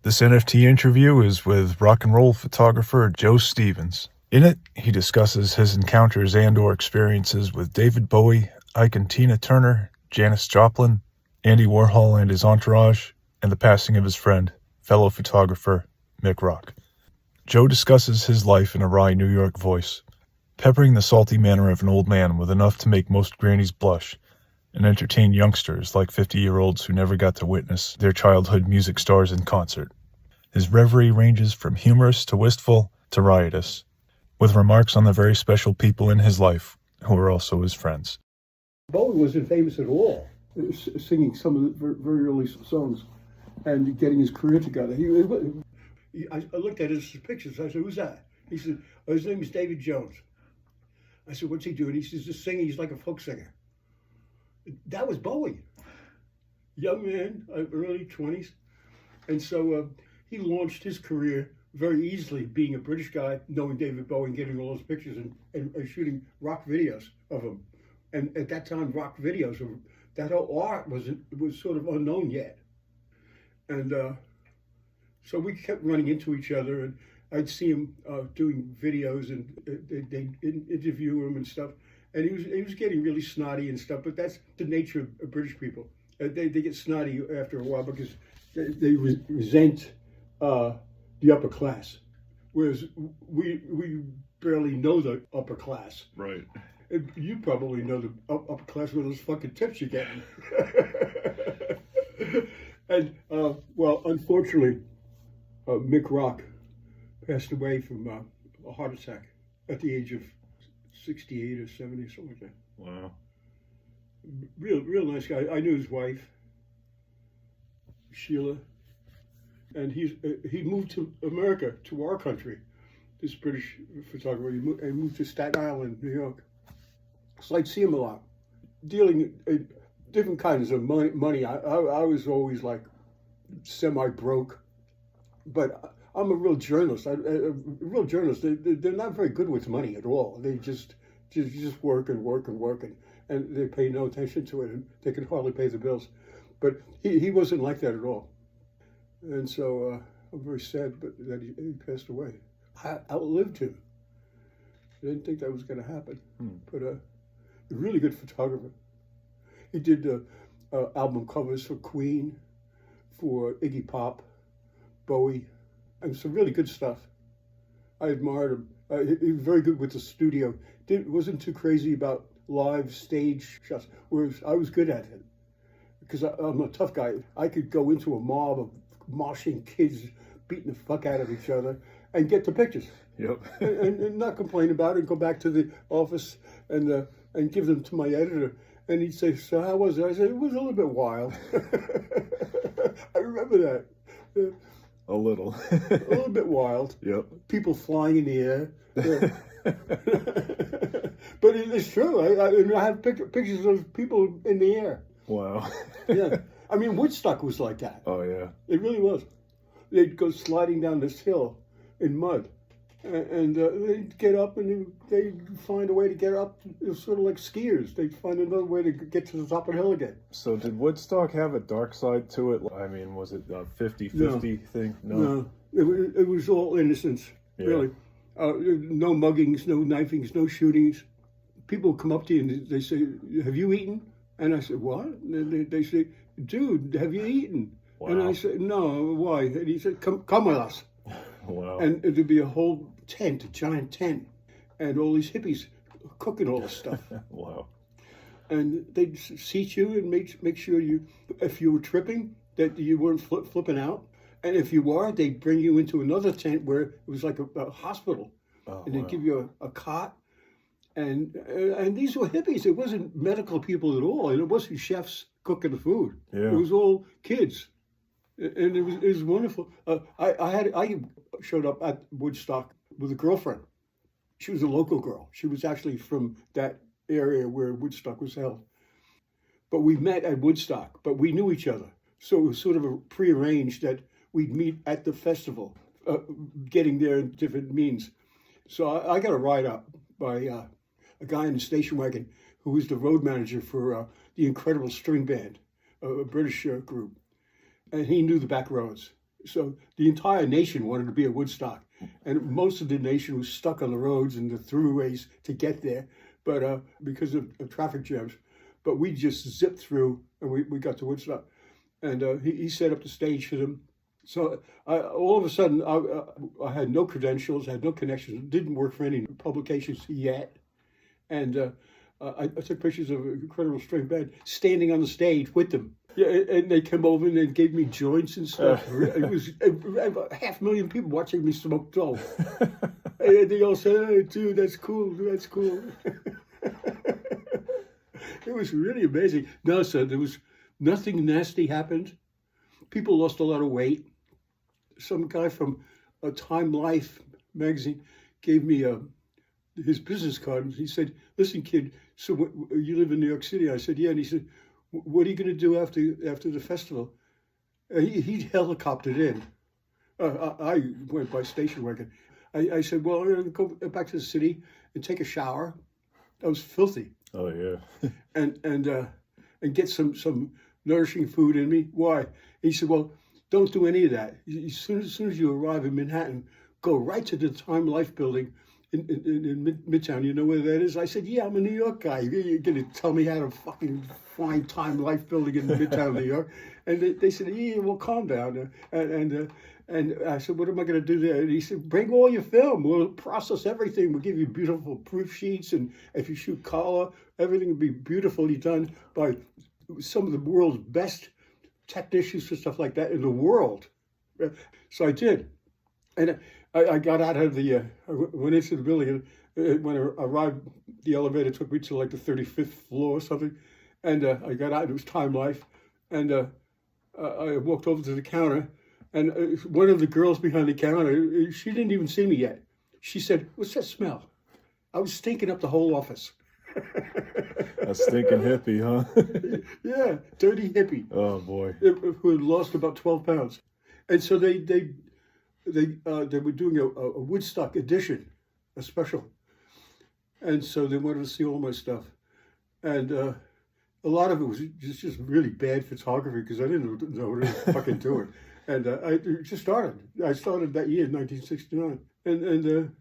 This NFT interview is with rock and roll photographer Joe Stevens. In it, he discusses his encounters and/or experiences with David Bowie, Ike and Tina Turner, Janis Joplin, Andy Warhol and his entourage, and the passing of his friend, fellow photographer Mick Rock. Joe discusses his life in a wry New York voice, peppering the salty manner of an old man with enough to make most grannies blush, and entertain youngsters like 50-year-olds who never got to witness their childhood music stars in concert. His reverie ranges from humorous to wistful to riotous, with remarks on the very special people in his life who are also his friends. Bowie wasn't famous at all, singing some of the very early songs and getting his career together. I looked at his pictures. I said, "Who's that?" He said, "Oh, his name is David Jones." I said, "What's he doing?" He says, "Just singing. He's like a folk singer." That was Bowie. Young man, early 20s. And so he launched his career very easily, being a British guy, knowing David Bowie and getting all those pictures and shooting rock videos of him. And at that time, rock videos, that whole art was sort of unknown yet. And so we kept running into each other, and I'd see him doing videos, and they'd interview him and stuff. And he was getting really snotty and stuff, but that's the nature of British people. They get snotty after a while because they resent the upper class, whereas we barely know the upper class. Right. You probably know the upper class with those fucking tips you're getting. And well, unfortunately, Mick Rock passed away from a heart attack at the age of 68 or 70, something like that. Wow. Real nice guy. I knew his wife, Sheila, and he moved to America, to our country. This British photographer. He moved to Staten Island, New York. So I'd see him a lot, dealing different kinds of money. I was always like semi-broke, but I'm a real journalist. Real journalists, they're not very good with money at all. They just work and work and work, and they pay no attention to it, and they can hardly pay the bills. But he wasn't like that at all. And so I'm very sad that he passed away. I outlived him. I didn't think that was going to happen. But a really good photographer. He did album covers for Queen, for Iggy Pop, Bowie, and some really good stuff. I admired him. He was very good with the studio. Wasn't too crazy about live stage shots, whereas I was good at it. Because I'm a tough guy. I could go into a mob of moshing kids, beating the fuck out of each other, and get the pictures. Yep. and not complain about it, and go back to the office and give them to my editor. And he'd say, "So how was it?" I said, "It was a little bit wild." I remember that. A little. A little bit wild. Yep. People flying in the air. But it's true. I have pictures of people in the air. Wow. Yeah. I mean, Woodstock was like that. Oh, yeah. It really was. They'd go sliding down this hill in mud. And they'd get up and they'd find a way to get up. It was sort of like skiers. They'd find another way to get to the top of the hill again. So did Woodstock have a dark side to it? I mean, was it a 50-50 thing? No. It was all innocence, really. No muggings, no knifings, no shootings. People come up to you and they say, "Have you eaten?" And I said, "What?" And they say, "Dude, have you eaten?" Wow. And I said, "No, why?" And he said, Come with us." Wow. And there'd be a whole tent, a giant tent, and all these hippies cooking all this stuff. Wow. And they'd seat you and make sure if you were tripping, that you weren't flipping out. And if you were, they'd bring you into another tent where it was like a hospital. And they'd give you a cot. And these were hippies. It wasn't medical people at all. And it wasn't chefs cooking the food. Yeah. It was all kids. And it was wonderful. I showed up at Woodstock with a girlfriend. She was a local girl. She was actually from that area where Woodstock was held. But we met at Woodstock, but we knew each other. So it was sort of a prearranged that we'd meet at the festival, getting there in different means. So I got a ride up by a guy in the station wagon who was the road manager for the Incredible String Band, a British group. And he knew the back roads. So the entire nation wanted to be at Woodstock, and most of the nation was stuck on the roads and the throughways to get there, but because of traffic jams. But we just zipped through, and we got to Woodstock, and he set up the stage for them. So all of a sudden, I had no credentials, had no connections, didn't work for any publications yet, and I took pictures of an Incredible Strength Band standing on the stage with them. Yeah, and they came over and they gave me joints and stuff. It was 500,000 people watching me smoke dope. And they all said, "Hey, dude, that's cool, that's cool." It was really amazing. No, sir, there was nothing nasty happened. People lost a lot of weight. Some guy from Time Life magazine gave me his business card. And he said, "Listen, kid, so you live in New York City?" I said, "Yeah." And he said, "What are you going to do after the festival?" He helicoptered in. I went by station wagon. I said, "Well, I'm going to go back to the city and take a shower." I was filthy. Oh yeah. and get some nourishing food in me. Why? He said, "Well, don't do any of that. As soon as you arrive in Manhattan, go right to the Time Life building in Midtown. You know where that is?" I said, "Yeah, I'm a New York guy. You're going to tell me how to fucking find Time Life building in Midtown, New York?" And they said, "Yeah, well, calm down." And I said, "What am I going to do there?" And he said, "Bring all your film. We'll process everything. We'll give you beautiful proof sheets. And if you shoot color, everything will be beautifully done by some of the world's best technicians and stuff like that in the world." So I did. And I got out of I went into the building, and when I arrived, the elevator took me to like the 35th floor or something. And I got out, and it was Time Life. And I walked over to the counter, and one of the girls behind the counter, she didn't even see me yet. She said, "What's that smell?" I was stinking up the whole office. A stinking hippie, huh? Yeah, dirty hippie. Oh boy. Who had lost about 12 pounds. And so they were doing a Woodstock edition, a special. And so they wanted to see all my stuff. And a lot of it was just really bad photography because I didn't know what I was fucking doing. And I just started. I started that year, 1969. And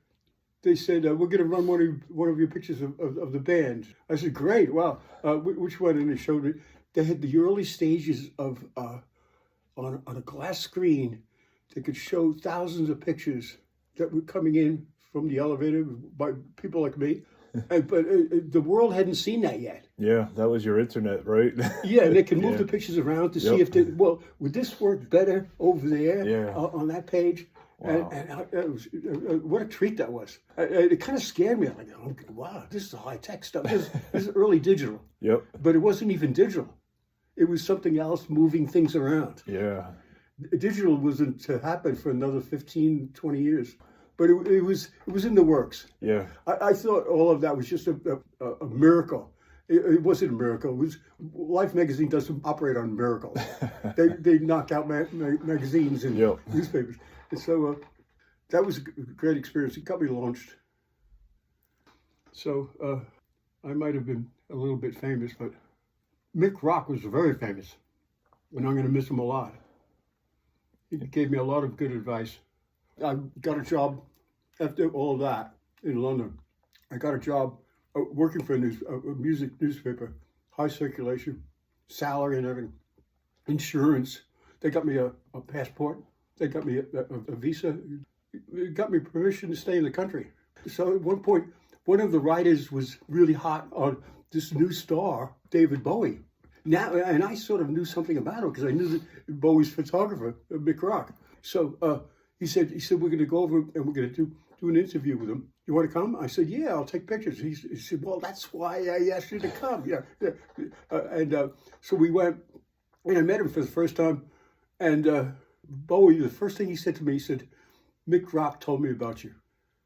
they said, "We're going to run one of your pictures of the band." I said, "Great, wow. Which one?" And they showed me. They had the early stages of on a glass screen. They could show thousands of pictures that were coming in from the elevator by people like me. But the world hadn't seen that yet. Yeah, that was your internet, right? Yeah, and they can move the pictures around to see if would this work better over there on that page? Wow. And it was, what a treat that was. It kind of scared me. I'm like, "Oh, wow, this is high-tech stuff. This is early digital." Yep. But it wasn't even digital. It was something else moving things around. Yeah. Digital wasn't to happen for another 15, 20 years. But it was in the works. Yeah. I thought all of that was just a miracle. It wasn't a miracle. It was Life magazine doesn't operate on miracles. they knock out magazines and newspapers. And so that was a great experience. It got me launched. So I might have been a little bit famous, but Mick Rock was very famous, and I'm going to miss him a lot. He gave me a lot of good advice. I got a job after all of that in London. I got a job working for a music newspaper, high circulation, salary and everything, insurance. They got me a passport. They got me a visa. It got me permission to stay in the country. So at one point, one of the writers was really hot on this new star, David Bowie. Now, and I sort of knew something about him because I knew that Bowie's photographer, Mick Rock. So he said, we're going to go over and we're going to do an interview with him. You want to come? I said, "Yeah, I'll take pictures." He said, "Well, that's why I asked you to come." Yeah. So we went, and I met him for the first time. And Bowie, the first thing he said to me, he said, "Mick Rock told me about you.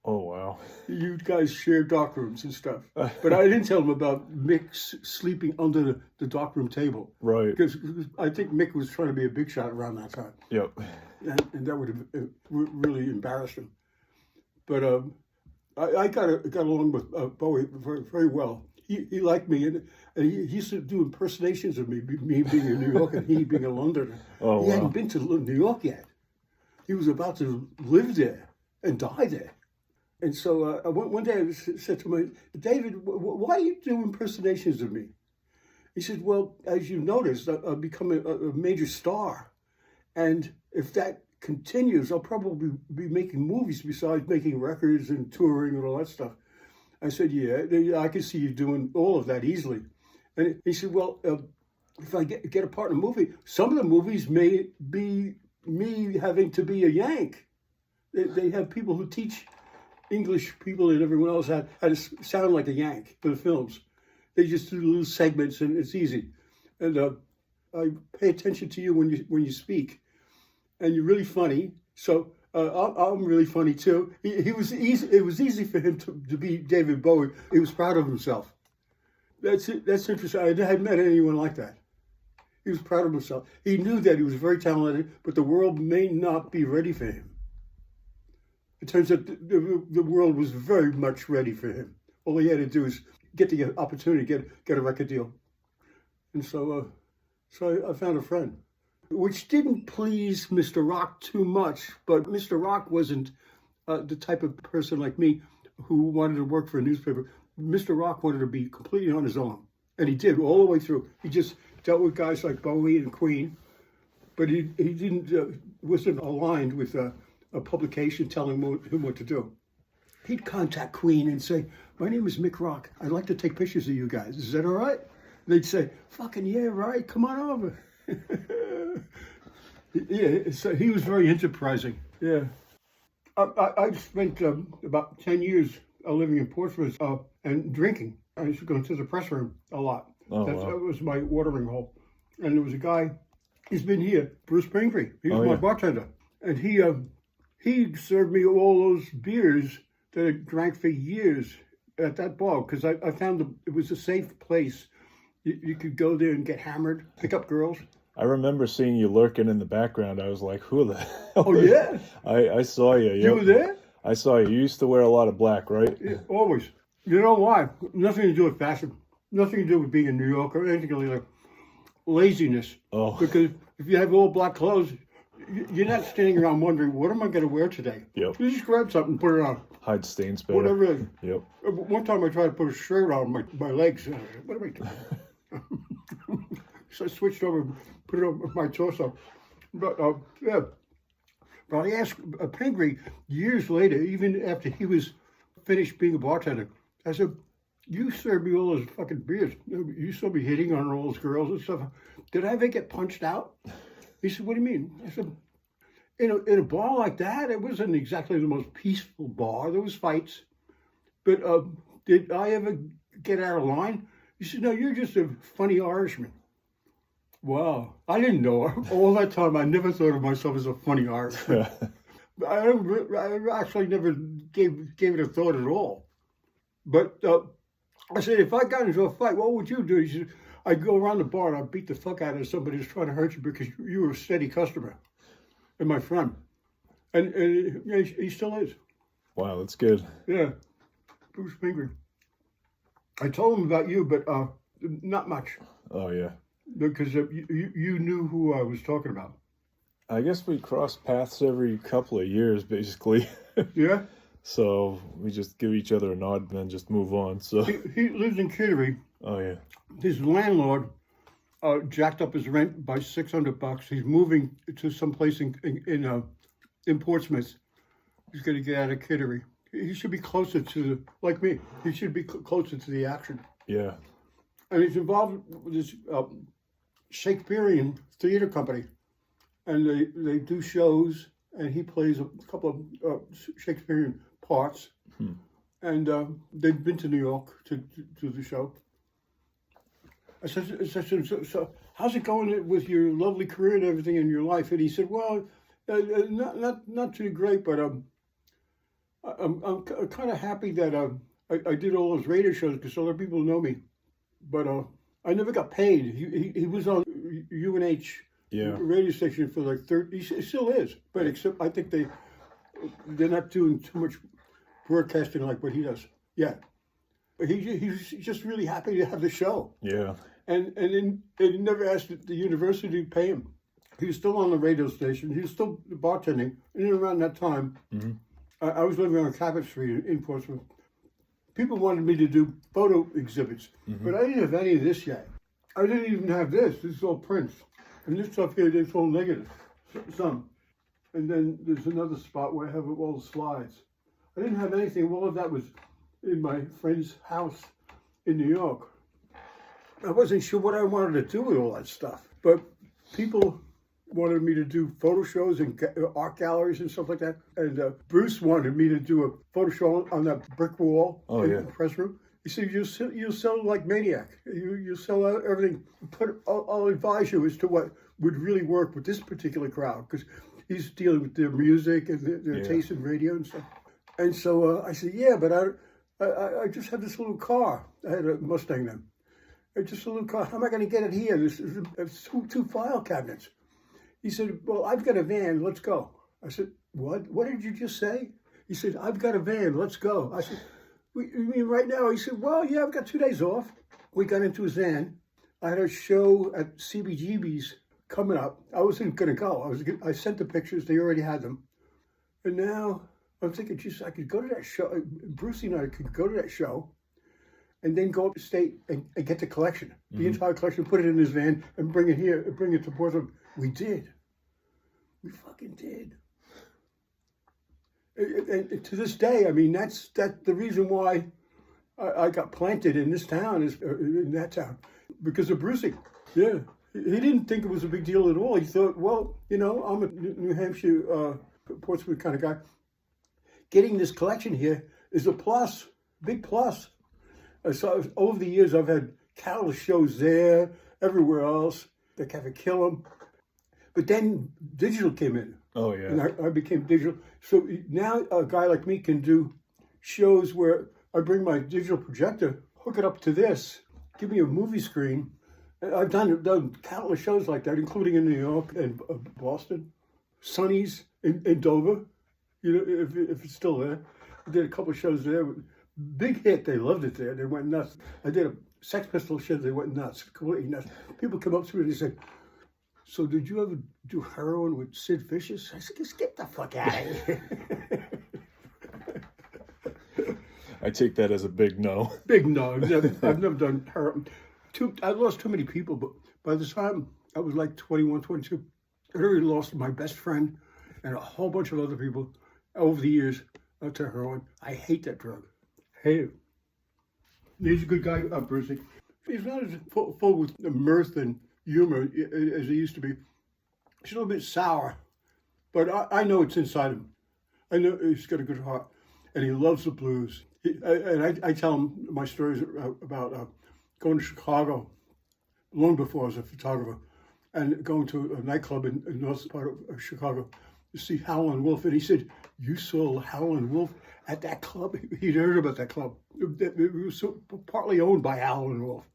Oh, wow. You guys share darkrooms and stuff." But I didn't tell him about Mick sleeping under the darkroom table. Right. Because I think Mick was trying to be a big shot around that time. Yep. And that would have really embarrassed him. But I got along with Bowie very, very well. He liked me, and he used to do impersonations of me being in New York and he being in London. Oh, he hadn't been to New York yet. he was about to live there and die there. And so one day I said to him, David, why do you do impersonations of me? He said, well, as you noticed, I've become a major star. And if that continues, I'll probably be making movies besides making records and touring and all that stuff. I said, yeah, I can see you doing all of that easily. And he said, well, if I get a part in a movie, some of the movies may be me having to be a Yank. They have people who teach English people and everyone else how to sound like a Yank for the films. They just do little segments and it's easy. And I pay attention to you when you speak, and you're really funny. So I'm really funny too. He was easy. It was easy for him to be David Bowie. He was proud of himself. That's interesting. I hadn't met anyone like that. He was proud of himself. He knew that he was very talented, but the world may not be ready for him. It turns out the world was very much ready for him. All he had to do is get the opportunity, get a record deal. And so I found a friend, which didn't please Mr. Rock too much, but Mr. Rock wasn't the type of person like me who wanted to work for a newspaper. Mr. Rock wanted to be completely on his own, and he did all the way through. He just dealt with guys like Bowie and Queen, but he didn't wasn't aligned with a publication telling him what to do. He'd contact Queen and say, my name is Mick Rock. I'd like to take pictures of you guys. Is that all right? They'd say, fucking yeah, right. Come on over. Yeah, so he was very enterprising. Yeah. I spent about 10 years living in Portsmouth and drinking. I used to go into the press room a lot. Oh, That was my watering hole. And there was a guy, he's been here, Bruce Pingree. He was my bartender. And he served me all those beers that I drank for years at that bar, because I found it was a safe place. You could go there and get hammered, pick up girls. I remember seeing you lurking in the background. I was like, who the hell? Oh, yeah? I saw you. You were there? I saw you. You used to wear a lot of black, right? Yeah, always. You know why? Nothing to do with fashion. Nothing to do with being in New York or anything like that. Laziness. Oh. Because if you have all black clothes, you're not standing around wondering, what am I going to wear today? Yep. You just grab something and put it on. Hide stains better. Whatever it is. Yep. One time I tried to put a shirt on my legs. What am I doing? So I switched over and put it on my torso. But yeah. But I asked Pingree years later, even after he was finished being a bartender, I said, you served me all those fucking beers. You saw me hitting on all those girls and stuff. Did I ever get punched out? He said, what do you mean? I said, in a bar like that, it wasn't exactly the most peaceful bar. There was fights. But did I ever get out of line? He said, no, you're just a funny Irishman. Wow. I didn't know. All that time, I never thought of myself as a funny Irishman. I actually never gave it a thought at all. But I said, if I got into a fight, what would you do? He said, I'd go around the bar and I'd beat the fuck out of somebody who's trying to hurt you because you were a steady customer and my friend. And he still is. Wow, that's good. Yeah. Bruce Pingree. I told him about you, but not much. Oh, yeah. Because you knew who I was talking about. I guess we cross paths every couple of years, basically. Yeah? So we just give each other a nod and then just move on. So He lives in Kittery. Oh, yeah. His landlord jacked up his rent by $600. He's moving to some place in Portsmouth. He's going to get out of Kittery. He should be closer to, like me, he should be closer to the action. Yeah. And he's involved with this Shakespearean theater company. And they do shows, and he plays a couple of Shakespearean parts. And they've been to New York to the show. I said, so how's it going with your lovely career and everything in your life? And he said, well, not too great, but I'm kind of happy that I did all those radio shows because other people know me. But I never got paid. He was on UNH radio station for like 30. He still is, but except I think they're not doing too much broadcasting like what he does. Yeah, he's just really happy to have the show. Yeah. And then they never asked the university to pay him. He was still on the radio station. He was still bartending. And around that time, I was living on Cabot Street in Portsmouth. People wanted me to do photo exhibits, but I didn't have any of this yet. I didn't even have this. This is all prints. And this stuff here, it's all negative. Some. And then there's another spot where I have all the slides. I didn't have anything. All of that was in my friend's house in New York. I wasn't sure what I wanted to do with all that stuff. But people wanted me to do photo shows and art galleries and stuff like that. And Bruce wanted me to do a photo show on that brick wall in the press room. He said, you'll sell like maniac. You sell out everything. I'll advise you as to what would really work with this particular crowd, because he's dealing with their music and their taste in radio and stuff. And so I said, yeah, but I just had this little car. I had a Mustang then. Just a little car. How am I going to get it here? There's two file cabinets. He said, well, I've got a van. Let's go. I said, what? What did you just say? He said, I've got a van. Let's go. I said, you mean right now? He said, well, yeah, I've got 2 days off. We got into his van. I had a show at CBGB's coming up. I wasn't going to go. I sent the pictures. They already had them. And now I'm thinking, geez, I could go to that show. Brucey and I could go to that show and then go upstate and get the collection, the entire collection, put it in his van and bring it here, bring it to Portsmouth. We did. We fucking did. And to this day, I mean, that's the reason why I got planted in this town, in that town, because of Brucey. Yeah. He didn't think it was a big deal at all. He thought, well, you know, I'm a New Hampshire, Portsmouth kind of guy. Getting this collection here is a plus, big plus. So over the years, I've had countless shows there, everywhere else. The Cafe Killam. But then digital came in. Oh, yeah. And I became digital. So now a guy like me can do shows where I bring my digital projector, hook it up to this, give me a movie screen. I've done countless shows like that, including in New York and Boston, Sonny's in Dover, you know, if it's still there. I did a couple of shows there. Big hit. They loved it there. They went nuts. I did a Sex Pistols show. They went nuts, completely nuts. People come up to me and they said, so did you ever do heroin with Sid Vicious? I said, just get the fuck out of here. I take that as a big no. Big no. I've never done heroin. I lost too many people, but by the time I was like 21, 22, I already lost my best friend and a whole bunch of other people over the years to heroin. I hate that drug. Hate it. He's a good guy, Brucey. He's not as full with mirth and humor as he used to be. He's a little bit sour, but I know it's inside him. I know he's got a good heart, and he loves the blues. I tell him my stories about going to Chicago long before I was a photographer, and going to a nightclub in the north part of Chicago to see Howlin' Wolf. And he said, you saw Howlin' Wolf at that club? He'd heard about that club. It was partly owned by Howlin' Wolf,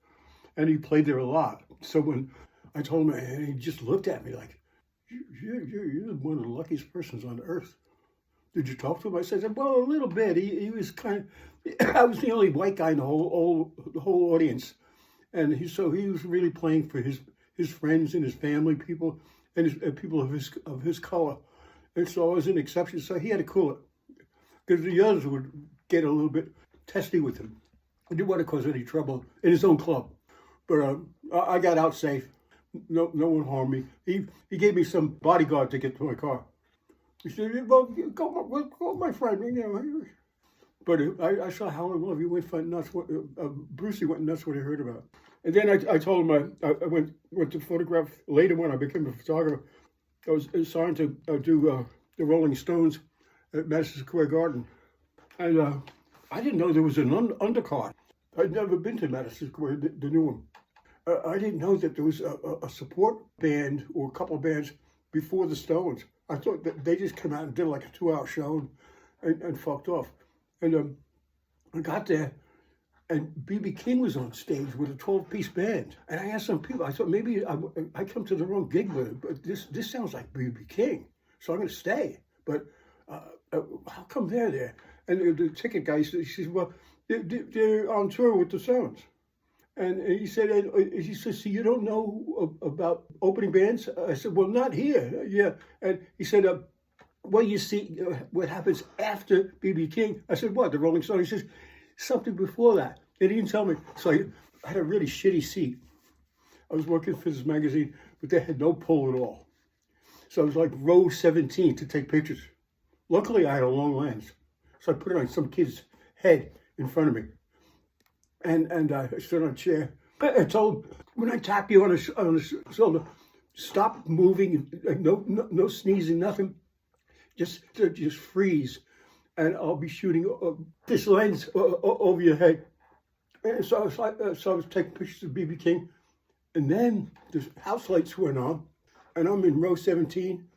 and he played there a lot. So when I told him, and he just looked at me like, you're one of the luckiest persons on earth. Did you talk to him? I said, well, a little bit. He was kind of, I was the only white guy in the whole audience. And he was really playing for his friends and his family, people, and people of his color. And so I was an exception. So he had to cool it, because the others would get a little bit testy with him. He didn't want to cause any trouble in his own club. But I got out safe. No one harmed me. He gave me some bodyguard to get to my car. He said, well, go my friend. You know. But I saw Howlin' Wolf. He went nuts. Brucey went nuts when he heard about it. And then I told him I went to photograph later when I became a photographer. I was assigned to do the Rolling Stones at Madison Square Garden. And I didn't know there was an undercard. I'd never been to Madison Square, the new one. I didn't know that there was a support band or a couple of bands before the Stones. I thought that they just came out and did like a 2-hour show and fucked off. And I got there, and B.B. King was on stage with a 12-piece band. And I asked some people, I thought maybe I come to the wrong gig with it, but this sounds like B.B. King, so I'm going to stay. But how come they're there? And the ticket guy said, well, they're on tour with the Stones. And he said, so you don't know about opening bands? I said, well, not here. Yeah. And he said, well, you see what happens after B.B. King. I said, what, the Rolling Stones? He says, something before that. And he didn't tell me. So I had a really shitty seat. I was working for this magazine, but they had no pull at all. So I was like row 17 to take pictures. Luckily, I had a long lens. So I put it on some kid's head in front of me. And I stood on a chair. I told him, when I tap you on the shoulder, stop moving, no sneezing, nothing. Just freeze, and I'll be shooting this lens over your head. And so I was taking pictures of B.B. King, and then the house lights went on, and I'm in row 17,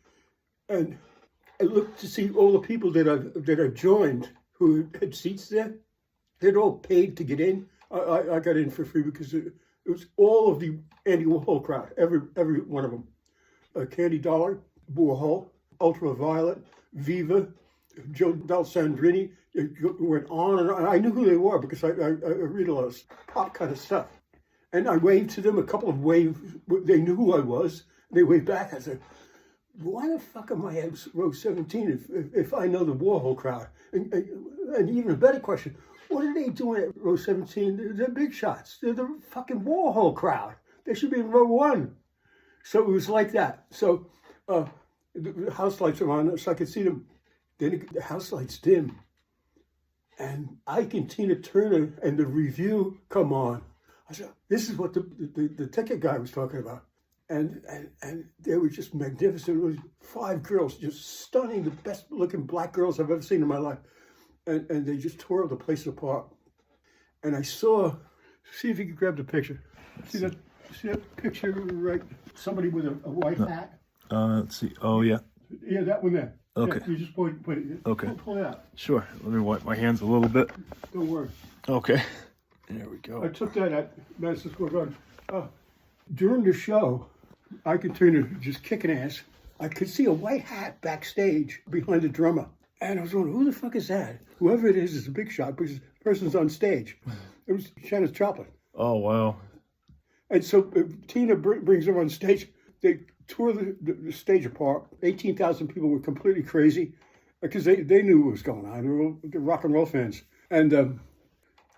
and I looked to see all the people that I joined who had seats there. They'd all paid to get in. I got in for free because it was all of the Andy Warhol crowd, every one of them. Candy Dollar, Warhol, Ultraviolet, Viva, Joe Dalsandrini. It went on and on. I knew who they were because I read a lot of pop kind of stuff. And I waved to them, a couple of waves. They knew who I was. They waved back. I said, why the fuck am I at row 17 if I know the Warhol crowd? And even a better question, what are they doing at row 17? They're big shots. They're the fucking Warhol crowd. They should be in row 1. So it was like that. So the house lights are on, so I could see them. Then the house lights dim. And Ike and Tina Turner and the Review come on. I said, this is what the ticket guy was talking about. And they were just magnificent. It was 5 girls, just stunning, the best looking black girls I've ever seen in my life. And they just tore the place apart. And I saw, see if you can grab the picture. See that picture, right? Somebody with a white hat? Let's see. Oh, yeah. Yeah, that one there. Okay. Yeah, you just put it. Okay. Pull it out. Sure. Let me wipe my hands a little bit. Don't worry. Okay. There we go. I took that at Madison Square Garden. During the show, I could turn just kicking ass. I could see a white hat backstage behind the drummer. And I was wondering, who the fuck is that? Whoever it is a big shot because the person's on stage. It was Janis Joplin. Oh, wow. And so Tina brings her on stage. They tore the stage apart. 18,000 people were completely crazy because they knew what was going on. They were all the rock and roll fans. And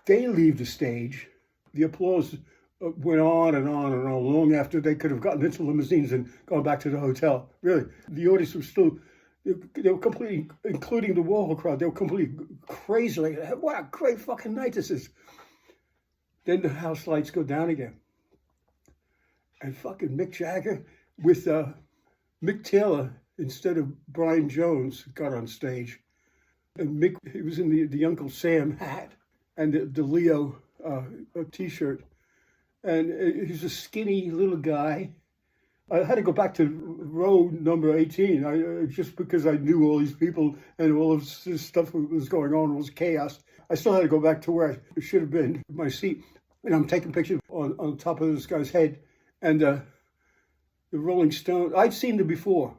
they leave the stage. The applause went on and on and on long after they could have gotten into limousines and gone back to the hotel. Really, the audience was still... They were completely, including the Warhol crowd, they were completely crazy. Like, what a great fucking night this is. Then the house lights go down again. And fucking Mick Jagger with Mick Taylor instead of Brian Jones got on stage. And Mick, he was in the Uncle Sam hat and the Leo t-shirt. And he's a skinny little guy. I had to go back to row number 18 just because I knew all these people and all of this stuff was going on. It was chaos. I still had to go back to where I should have been, my seat. And I'm taking pictures on top of this guy's head. And the Rolling Stones, I'd seen them before.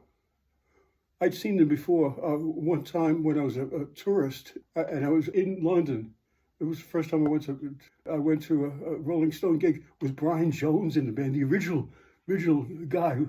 One time when I was a tourist and I was in London. It was the first time I went to a Rolling Stone gig with Brian Jones in the band, the original guy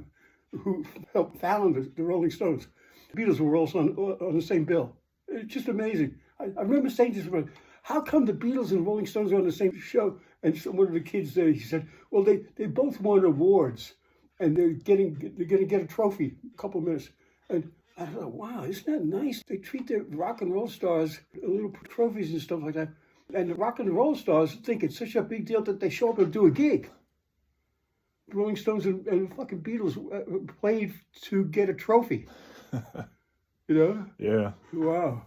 who helped found the Rolling Stones. The Beatles were also on the same bill. It's just amazing. I remember saying to someone, how come the Beatles and Rolling Stones are on the same show? And one of the kids there, he said, well, they both won awards and they're going to get a trophy in a couple of minutes. And I thought, wow, isn't that nice? They treat their rock and roll stars little trophies and stuff like that. And the rock and roll stars think it's such a big deal that they show up and do a gig. Rolling Stones and fucking Beatles played to get a trophy. You know? Yeah. Wow.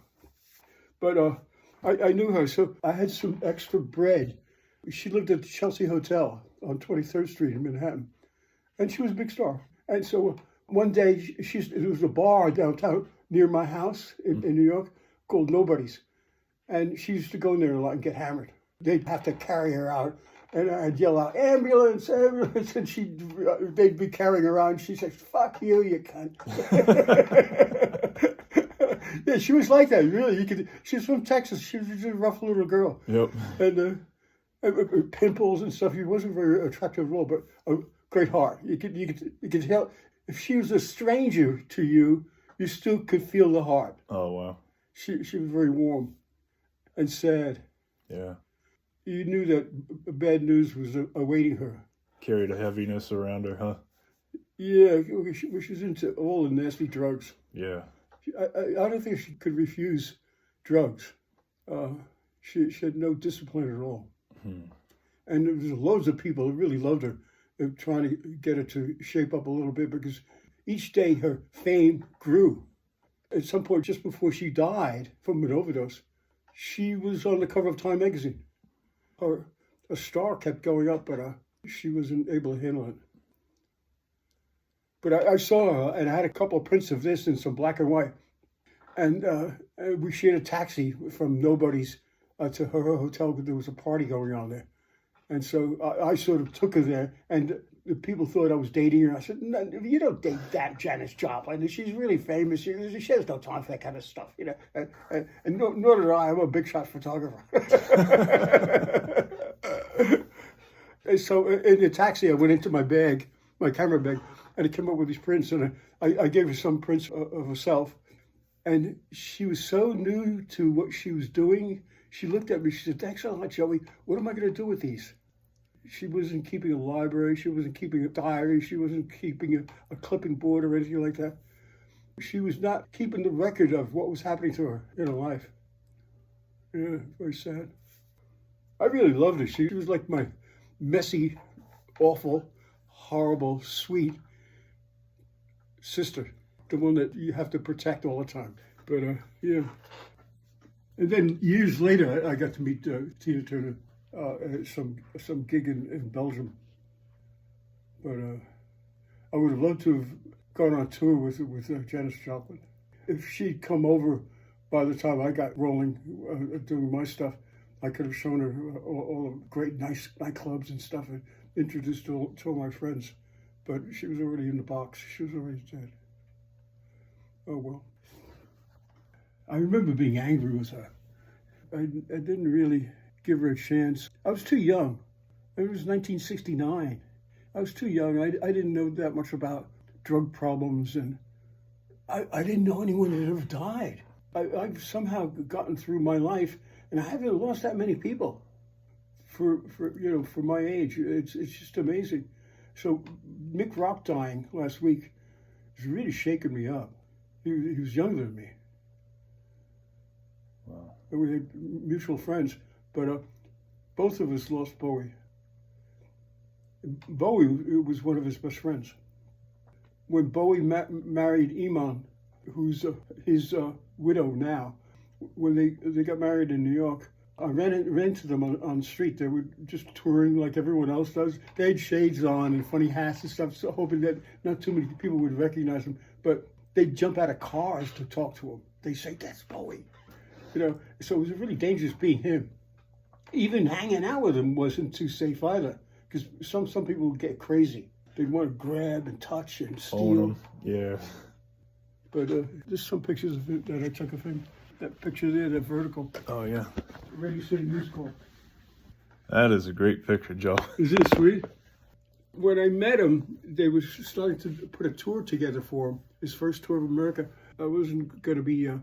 But I knew her, so I had some extra bread. She lived at the Chelsea Hotel on 23rd Street in Manhattan. And she was a big star. And so one day, there was a bar downtown near my house in New York called Nobody's. And she used to go in there a lot and get hammered. They'd have to carry her out. And I'd yell out, ambulance, ambulance. And they'd be carrying her around. She said, fuck you, you cunt. Yeah, she was like that, really. She was from Texas. She was just a rough little girl. Yep. And pimples and stuff. He wasn't very attractive at all, but a great heart. You could tell if she was a stranger to you, you still could feel the heart. Oh, wow. She was very warm and sad. Yeah. You knew that bad news was awaiting her. Carried a heaviness around her, huh? Yeah, she was into all the nasty drugs. Yeah. I don't think she could refuse drugs. She had no discipline at all. And there was loads of people who really loved her, trying to get her to shape up a little bit, because each day her fame grew. At some point, just before she died from an overdose, she was on the cover of Time magazine. Her star kept going up, but she wasn't able to handle it. But I saw her, and I had a couple of prints of this in some black and white. And we shared a taxi from Nobody's to her hotel, because there was a party going on there. And so I sort of took her there, and the people thought I was dating her. I said, no, you don't date that Janis Joplin. She's really famous. She has no time for that kind of stuff, you know. And nor did I. I'm a big shot photographer. And so in the taxi, I went into my bag, my camera bag, and I came up with these prints, and I gave her some prints of herself. And she was so new to what she was doing. She looked at me, she said, "Thanks a lot, Joey. What am I going to do with these?" She wasn't keeping a library. She wasn't keeping a diary. She wasn't keeping a clipping board or anything like that. She was not keeping the record of what was happening to her in her life. Yeah, very sad. I really loved her. She was like my messy, awful, horrible, sweet sister. The one that you have to protect all the time. But, yeah. And then years later, I got to meet Tina Turner at some gig in Belgium. But I would have loved to have gone on tour with Janis Joplin. If she'd come over by the time I got rolling, doing my stuff, I could have shown her all the great, nice nightclubs and stuff, and introduced her to all my friends. But she was already in the box. She was already dead. Oh, well. I remember being angry with her. I didn't really give her a chance. I was too young. It was 1969. I was too young. I didn't know that much about drug problems, and I didn't know anyone that ever died. I've somehow gotten through my life, and I haven't lost that many people for my age. It's just amazing. So Mick Rock dying last week has really shaken me up. He was younger than me. Wow. And we had mutual friends, but both of us lost Bowie. Bowie was one of his best friends. When Bowie married Iman, who's his widow now, when they got married in New York, I ran into them on the street. They were just touring like everyone else does. They had shades on and funny hats and stuff, so hoping that not too many people would recognize them. But they'd jump out of cars to talk to him. They say, "That's Bowie." So it was really dangerous being him. Even hanging out with him wasn't too safe either, because some people would get crazy. They'd want to grab and touch and steal. Yeah. But there's some pictures of it that I took of him. That picture there, that vertical. Oh, yeah. Radio City News Corps. That is a great picture, Joe. Isn't it sweet? When I met him, they were starting to put a tour together for him, his first tour of America. I wasn't going to be a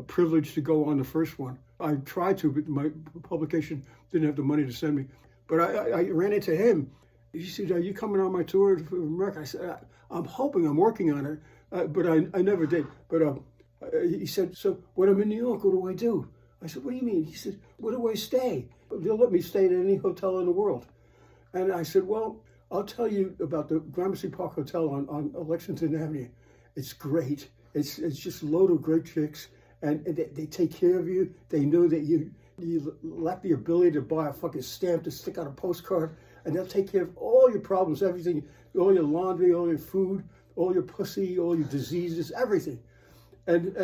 privilege to go on the first one. I tried to, but my publication didn't have the money to send me. But I ran into him. He said, "Are you coming on my tour of America?" I said, "I'm hoping, I'm working on it." But I never did. But he said, "So when I'm in New York, what do I do?" I said, "What do you mean?" He said, "Where do I stay?" They'll let me stay at any hotel in the world. And I said, "Well, I'll tell you about the Gramercy Park Hotel on Lexington Avenue. It's great. It's just a load of great chicks. And they take care of you. They know that you lack the ability to buy a fucking stamp to stick on a postcard. And they'll take care of all your problems, everything, all your laundry, all your food, all your pussy, all your diseases, everything." And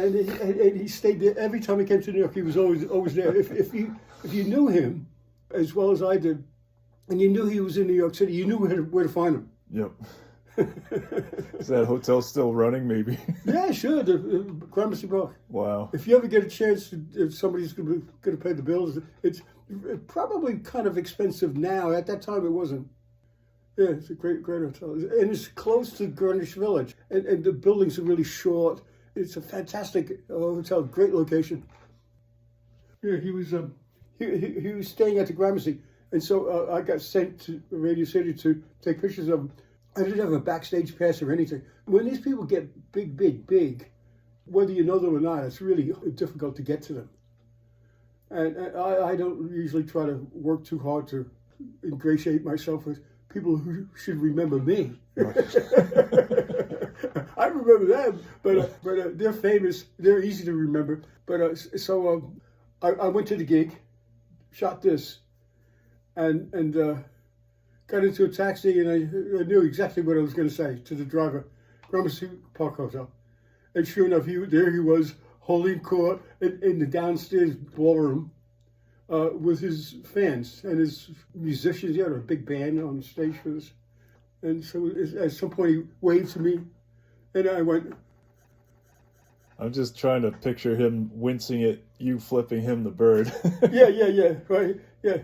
he stayed there. Every time he came to New York, he was always there. If you knew him as well as I did, and you knew he was in New York City, you knew where to find him. Yep. Is that hotel still running, maybe? Yeah, sure. The Gramercy Park. Wow. If you ever get a chance, if somebody's going to pay the bills, it's probably kind of expensive now. At that time, it wasn't. Yeah, it's a great hotel, and it's close to Greenwich Village, and the buildings are really short. It's a fantastic hotel, great location. Yeah, he was staying at the Gramercy, and so I got sent to Radio City to take pictures of him. I didn't have a backstage pass or anything. When these people get big, whether you know them or not, it's really difficult to get to them. And I don't usually try to work too hard to ingratiate myself with people who should remember me. Right. I remember them, but they're famous. They're easy to remember. But so I went to the gig, shot this, and got into a taxi, and I knew exactly what I was going to say to the driver, Gramercy Park Hotel. And sure enough, there he was, holding court in the downstairs ballroom with his fans and his musicians. He had a big band on the stage for this. And so at some point he waved to me, and I went. I'm just trying to picture him wincing at you flipping him the bird. Yeah, right, yeah.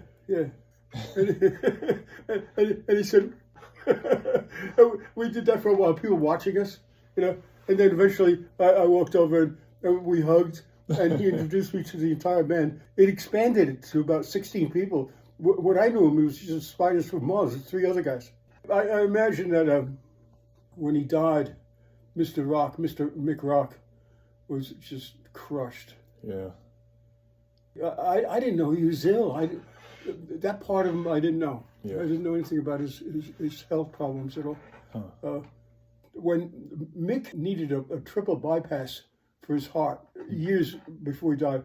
And he said, we did that for a while, people watching us, and then eventually I walked over and we hugged, and he introduced me to the entire band. It expanded it to about 16 people. What I knew him, it was just Spiders from Mars, 3 other guys. I imagine that when he died, Mr. Mick Rock, was just crushed. Yeah. I didn't know he was ill. That part of him I didn't know. Yeah. I didn't know anything about his health problems at all. Huh. When Mick needed a triple bypass for his heart years before he died,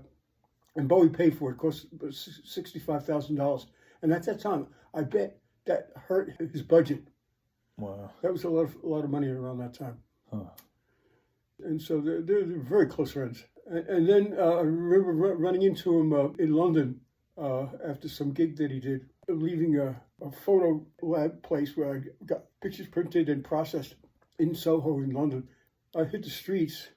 and Bowie paid for it, cost $65,000. And at that time, I bet that hurt his budget. Wow. That was a lot of money around that time. Huh. And so they're very close friends. And then I remember running into him in London after some gig that he did, leaving a photo lab place where I got pictures printed and processed in Soho in London. I hit the streets,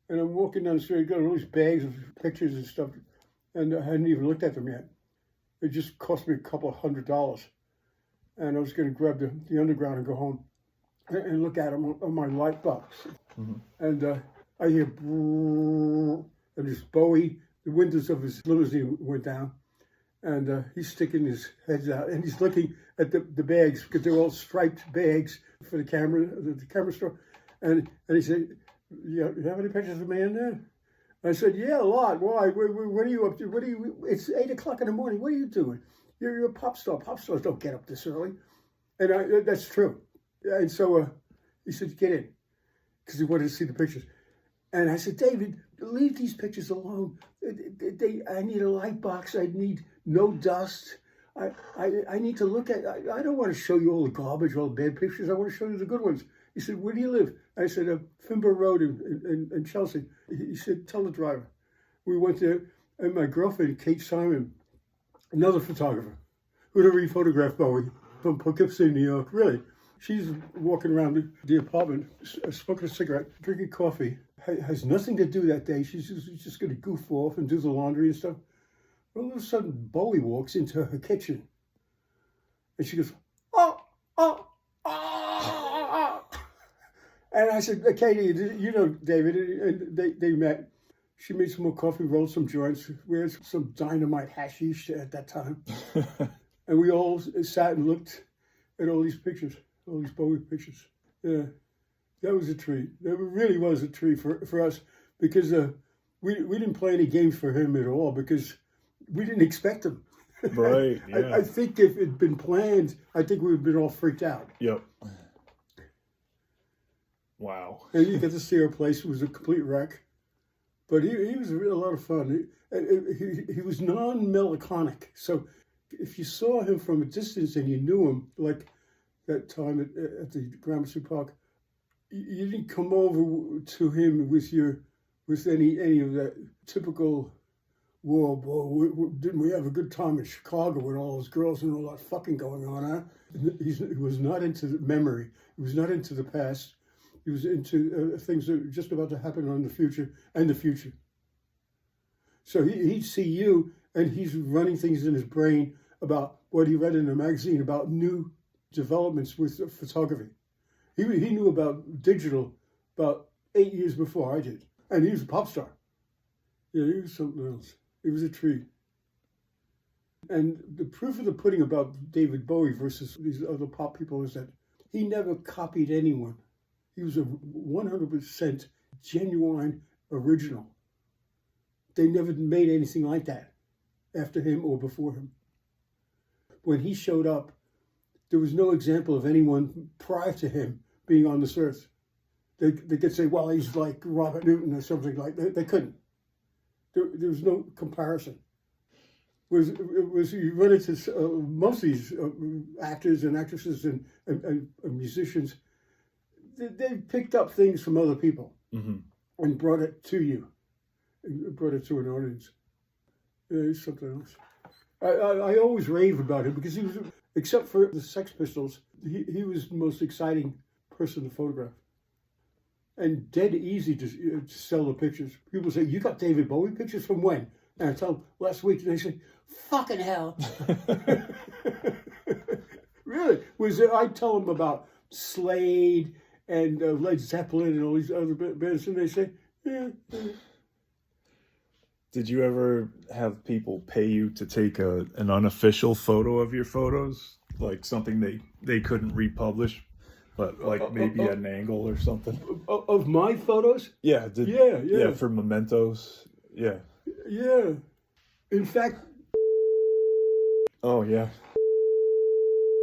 and I'm walking down the street, I got all these bags of pictures and stuff, and I hadn't even looked at them yet. It just cost me a couple of $100. And I was going to grab the underground and go home and look at them on my light box. Mm-hmm. And I hear, and this Bowie, the windows of his limousine went down, and he's sticking his heads out, and he's looking at the bags, because they're all striped bags for the camera store. And he said, you have any pictures of me in there? I said, yeah, a lot. Why? What are you up to? It's 8 o'clock in the morning. What are you doing? You're a pop star. Pop stars don't get up this early. And that's true. And so he said, get in, because he wanted to see the pictures. And I said, David, leave these pictures alone. I need a light box. I need no dust. I need to look at, I don't want to show you all the garbage, all the bad pictures. I want to show you the good ones. He said, where do you live? I said, Finbar Road in Chelsea. He said, tell the driver. We went there, and my girlfriend, Kate Simon, another photographer, who'd already photographed Bowie from Poughkeepsie, New York, really. She's walking around the apartment, smoking a cigarette, drinking coffee. Has nothing to do that day. She's just going to goof off and do the laundry and stuff. Well, all of a sudden, Bowie walks into her kitchen. And she goes, oh. And I said, Katie, you know David. And they met. She made some more coffee, rolled some joints. We had some dynamite hashish at that time. And we all sat and looked at all these pictures, all these Bowie pictures. Yeah, that was a treat. That really was a treat for us, because we didn't play any games for him at all, because we didn't expect him. Right, yeah. I think if it had been planned, I think we would have been all freaked out. Yep. Wow. And you get to see our place. It was a complete wreck. But he was a lot of fun. He was non-melancholic. So if you saw him from a distance and you knew him, like that time at the Gramercy Park, you didn't come over to him with any of that typical whoa, boy, didn't we have a good time in Chicago with all those girls and all that fucking going on, huh? He was not into the memory. He was not into the past. He was into things that were just about to happen on the future and the future. So he'd see you, and he's running things in his brain about what he read in a magazine about new developments with photography. He knew about digital about 8 years before I did. And he was a pop star. Yeah, he was something else. He was a treat. And the proof of the pudding about David Bowie versus these other pop people is that he never copied anyone. He was a 100% genuine original. They never made anything like that after him or before him. When he showed up, there was no example of anyone prior to him being on this earth. They could say, well, he's like Robert Newton or something like that. They couldn't. There was no comparison. You run into most of these actors and actresses and musicians, they picked up things from other people and brought it to you, and brought it to an audience. Yeah, he's something else. I always rave about him because he was, except for the Sex Pistols, he was the most exciting person to photograph. And dead easy to sell the pictures. People say, you got David Bowie pictures from when? And I tell them, last week. And they say, fucking hell. Really? I tell them about Slade and Led Zeppelin and all these other bands, and they say, yeah. Did you ever have people pay you to take an unofficial photo of your photos? Like something they couldn't republish? But like maybe at an angle or something. Of my photos? Yeah. Yeah, for mementos. Yeah. Yeah. In fact. Oh, yeah.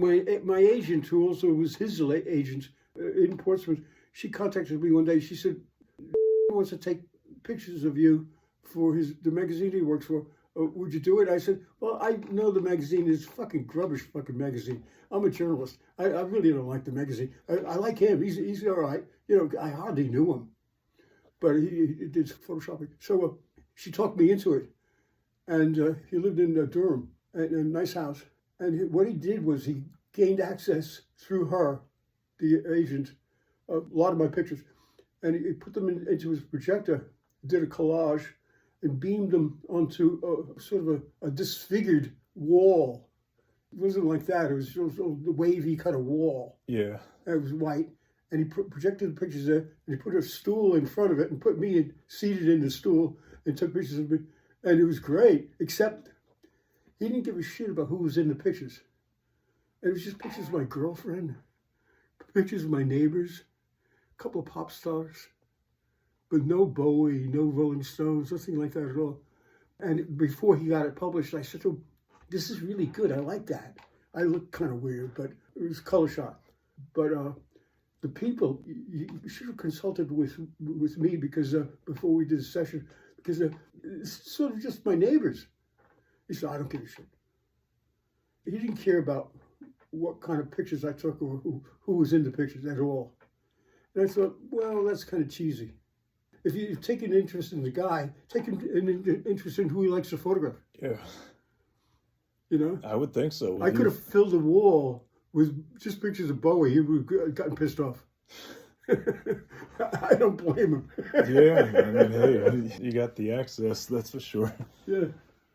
My agent, who also was his agent in Portsmouth, she contacted me one day. She said, he wants to take pictures of you for the magazine he works for. Would you do it? I said, well, I know the magazine is fucking rubbish fucking magazine. I'm a journalist. I really don't like the magazine. I like him. He's all right. You know, I hardly knew him. But he did photoshopping. So she talked me into it. And he lived in Durham, in a nice house. And what he did was he gained access through her, the agent, a lot of my pictures. And he put them into his projector, did a collage, and beamed them onto sort of a disfigured wall. It wasn't like that. It was sort of the wavy kind of wall. Yeah. And it was white. And he projected the pictures there, and he put a stool in front of it and put me seated in the stool and took pictures of me. And it was great, except he didn't give a shit about who was in the pictures. And it was just pictures of my girlfriend, pictures of my neighbors, a couple of pop stars. But no Bowie, no Rolling Stones, nothing like that at all. And before he got it published, I said to him, this is really good. I like that. I look kind of weird, but it was color shot. But the people, you should have consulted with me because before we did the session, because it's sort of just my neighbors. He said, I don't give a shit. He didn't care about what kind of pictures I took or who was in the pictures at all. And I thought, well, that's kind of cheesy. If you take an interest in the guy, take an interest in who he likes to photograph. Yeah. You know? I would think so. I could have filled the wall with just pictures of Bowie. He would have gotten pissed off. I don't blame him. Yeah, I mean, hey, you got the access, that's for sure. Yeah.